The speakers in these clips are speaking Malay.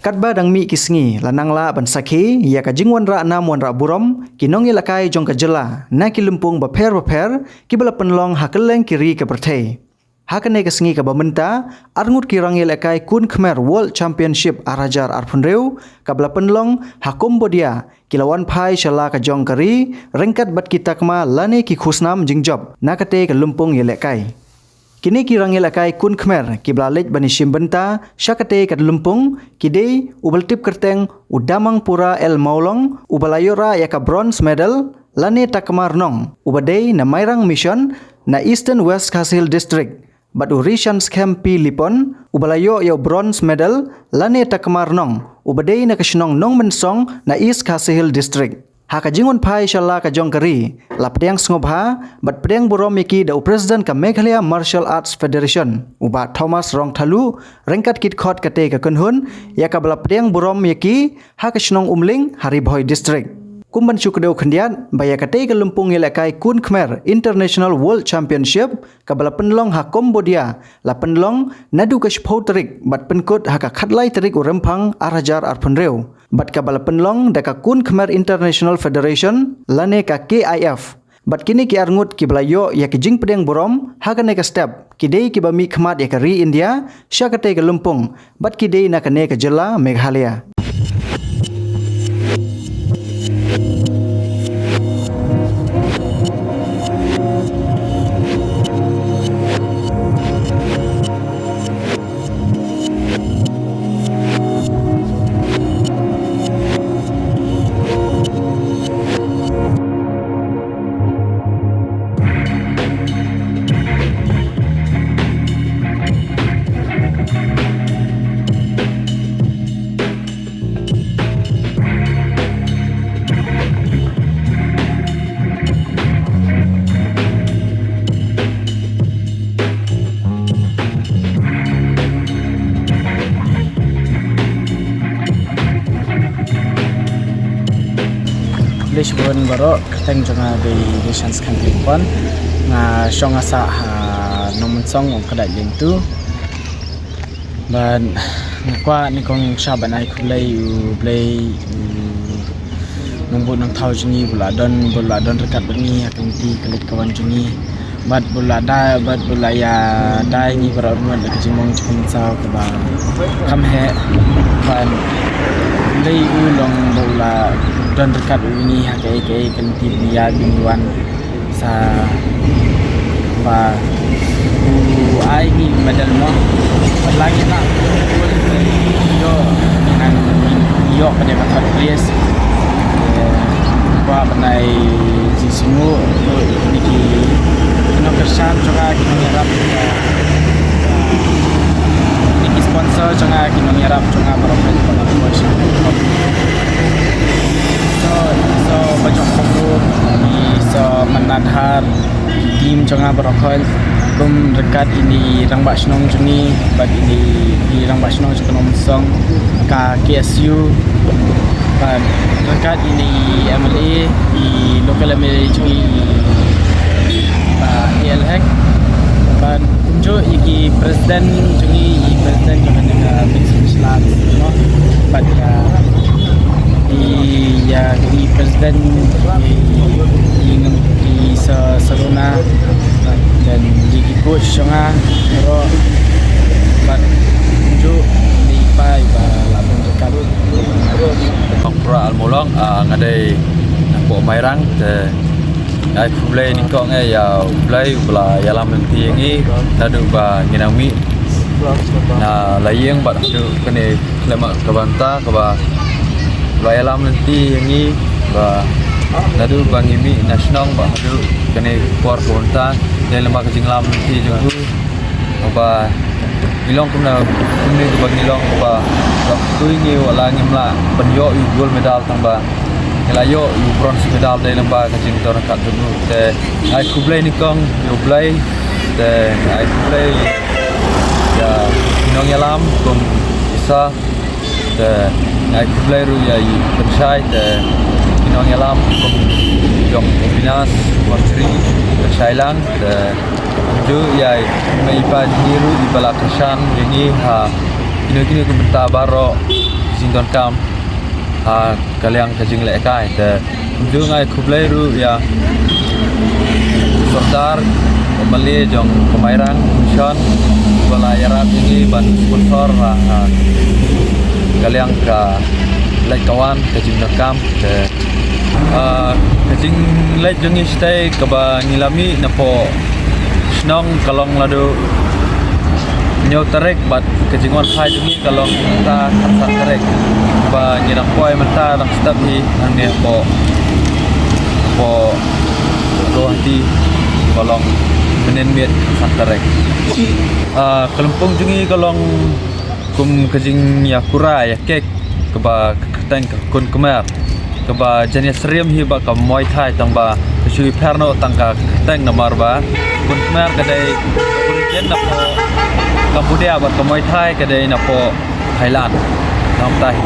Katba dang mi kisngi lanang la ban sakhi ya ka jingwan ra nam wan ra burom kinong ilakai jong ka jela na ki lumpung ba pher ki bala penlong hakeleng kiri ke perthei hakane kisngi ka bamenta arngut ki rang ilakai kun khmer world championship arajar arphunreu ka bala penlong hakombodia kilawan phai shala ka jong kari rengkat bat kitakma lane ki khusnam jingjob nakate ka lumpung ilakai kini kirang ilakai kun khmer kiblalet bani shimbenta syakate kat lumpung kidei ubeltip kerteng udamang pura el maulong ubalayora yaka bronze medal lane takmar nong ubadei na mairang mission na eastern west kasil district bat urishan scam pi lipon ubalayo yo bronze medal lane takmar nong ubadei na kasnong nong mensong na east kasil district haka jingon phai shala ka jongkari lapdeng ngobha bat pedeng borom yaki da president ka Meghalaya Martial Arts Federation uba Thomas Rongthalu rengkat kit khot kate ka kunhun ya ka bala pedeng borom yaki haka snong umling Haribhoi district kumban chukdeu khandiat baya kate ka lumpung ilakai kun khmer international world championship ka bala penlong ha Cambodia la penlong nadu ka shphoutrik bat penkut haka khatlai tarik uremphang arajar arphunreu bat ka bala penlong da ka kun khmer international federation lane ka KIF bat kini ki arngut ki balayo ya ki jing pedeng borom hagane ka step ki dei ki bami khmat ya ka ri India syakate ka lumpung bat ki dei na ka ne ka jela Meghalaya Lisbon barok keteng jonga di chance kan tipon nga shonga sa nomun song kedai lintu ban ngakwa ni kong shaban ai kulai u play nombor nang thau jini bula don rekat bani akan ti kelit kawan jini bat bula ya dai ni barok ruan de kejimong chum sao ke ba kam he ban lei u long bula dan dekat ini hakai kenti dia binuan sa ba ai ni medal no lagi nak yo pada kata place ba benai si semua ni ki kena kesan juga kita nyerap ni sponsor juga kita nyerap juga berapa so bajong kubur so menadhar tim jonga berokol kum dekat ini rang basnong juni bad ini di rang basnong ekonom song ka KSU dan dekat ini MLA di local MLA juni ELHEC dan kunjo iki presiden juni jonga bisnislan no bad di presiden di Saruna dan di coach jonga ro ban ju di pai ba labung dekat Pura Almolong ngadai nampo mairang te ai play ni kong ya play bla ya lam ti ngi nadu ba nginami na layeng ba tu kene lemak kabanta ka ba Raya lam nanti yang ni ba nadu bangimi nasional ba hadu kene kuar konta dan lemah kecing lam nanti juga ba ilong kumna kumni tu bang ilong ba tu ini wala ngimla penyo gold medal tamba ngelayo bronze medal dari lemah kecing tor kat dulu te ai kublai ni kong yo play te ai kublai ya inong yalam kum isa te ai kublai ru ya pensai te inong yalam kum jong binas wartri pensailang te ju ya mai pa niru di balakasan ini ha kini kum tabaro kijing don kam kaliang kijing le kai te ju ngai khublei ru ya Sordar Mali jong Kemairang Mission bala yarat ini ban sponsor kaliang ka lai kawan kijing don kam te kijing lai jong stay ka ba ngilami na po snong kalong ladu nyaw tarik bat kejingon phai jungi kalong ta khasan tarik ba nyirang poi menta dang step hi angnya po rohti kalong menen miet khasan tarik kelumpung jungi kalong kum kejing yakura ya kek ke ba keteng kun kemer ke ba jenis seriam hi ba ka muay thai tang ba kesui perno tang ka keteng namar ba kun kemer kadai kun jen na po Cambodia bat Muay Thai kadai na po Thailand nam tahi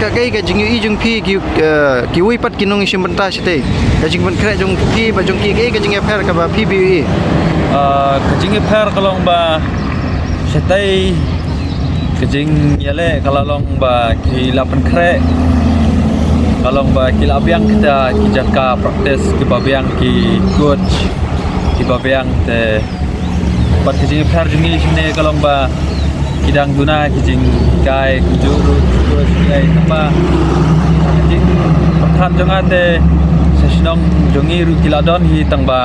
Kakai kajing yu jung pi ki wi pat kinong isim benta site kajing ban kre jung pi ba jung ki kajing fer ka ba pi bi kajing fer kalong ba site kajing yale kalong ba ki lapan kre kalong ba ki labiang kita ki jaka praktis ki babiang ki coach ki babiang te bat kijing fer jungi sini kalong ba kidang guna kijing kai kujuru terus ngai apa kijing perthan jongate sesinong jungi ru kiladon hi tang ba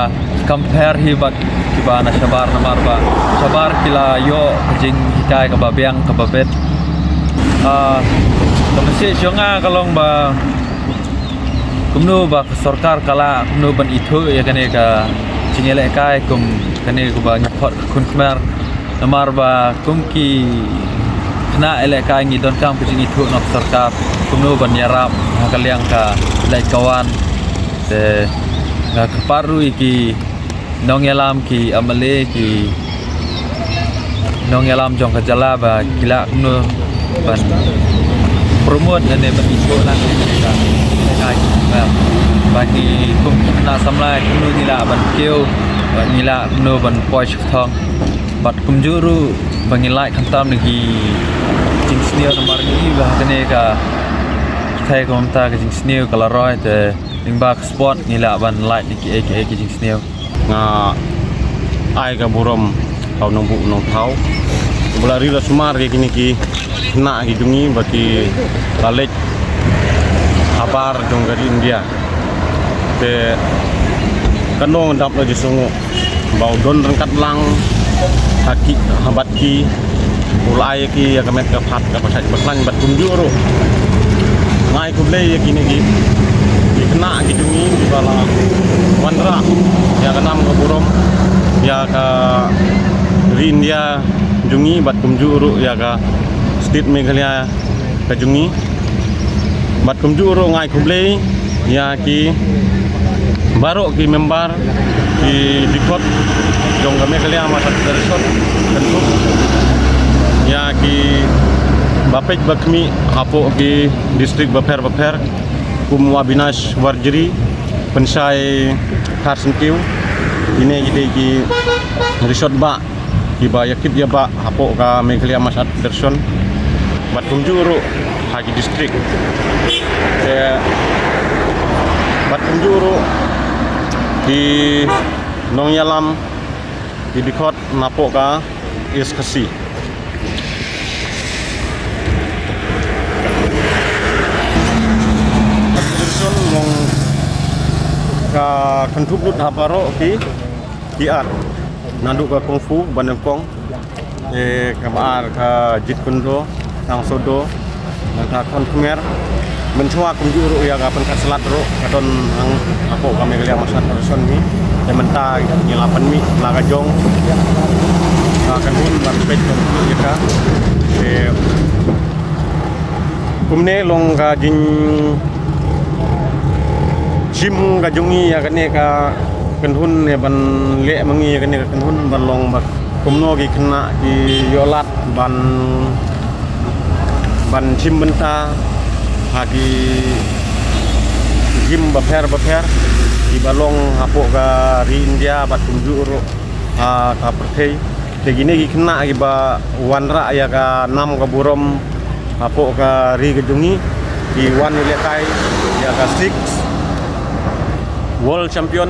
compare hi bat kibana sabar namar ba sabar kila yo kijing hikai ka babiang ka babet kamasi jonga kalong ba kumnu ba sarkar kala kumnu ban itu ya kane ka cingele kai kum kane ko ba nyapot kun khmer namar ba kum ki kena ele kai ngi don kam pijing itu nok sarkar kumno ban yarap kaliang ka lai kawan te na paru iki nong yalam ki amale ki nong yalam jong ka jala ba kila kumno ban promote ane ban itu lang ka kai bagi kum na samlai kumno nila ban keu nila kumno ban poich thong bat kumjuru bangilai khantam ngi jing sneo namar ni ba kane ka thai kom ta ka jing sneo kala roi te ning bak sport nila ban light ni ki jing sneo nga ai ka burom kau nong bu nong thau bulari la sumar ke kini ki na ki dungi baki kalej abar jong gari India te kanong dap la jisungu bau don rangkat lang haki habat ki ulai ki ya kamet ka phat ka pasai paslang bat kunjuru ngai kublei ya kini ki dikena ki dungi di bala wanra ya kanam ka burom ya ka India jungi bat kunjuru ya ka state Meghalaya ka jungi bat kunjuru ngai kublei ya ki baru ki member ki dikot jong kami kalian amat tersot tentu ya ki bapek bakmi apo ki distrik baper kum Wabinash Warjiri pensai Karsenkiu ini kita ki resort ba ki ba yakit ya ba apo ka Meghalaya Masat Derson bat kunjuru hagi distrik bat kunjuru di Nong Yalam di dikot napok ka is kasi Derson mong ka kentup lut haparo ki ar nandu ka kungfu banengkong kamar ka jit kundo tang sodo ta kon khmer mencoba kunjuru ya kapan kat selat ro kadon ang apo kami Meghalaya Masat Derson ni menta ngilapan mi laga jong akan hun barpet ya ka kumne long ka jing jim ka jungi ya kane ka kenhun ne ban le mangi ya kane ka kenhun ban long bak kumno ki kena ki yolat ban jim benta hagi jim baper di balong hapo ka ri India bat kunjuru ka perthei te gine gi kena gi ba wanra ya ka nam ka burom hapo ka ri gedungi di wan ilekai ya ka 6 world champion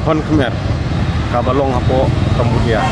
kon Khmer ka balong hapo Cambodia.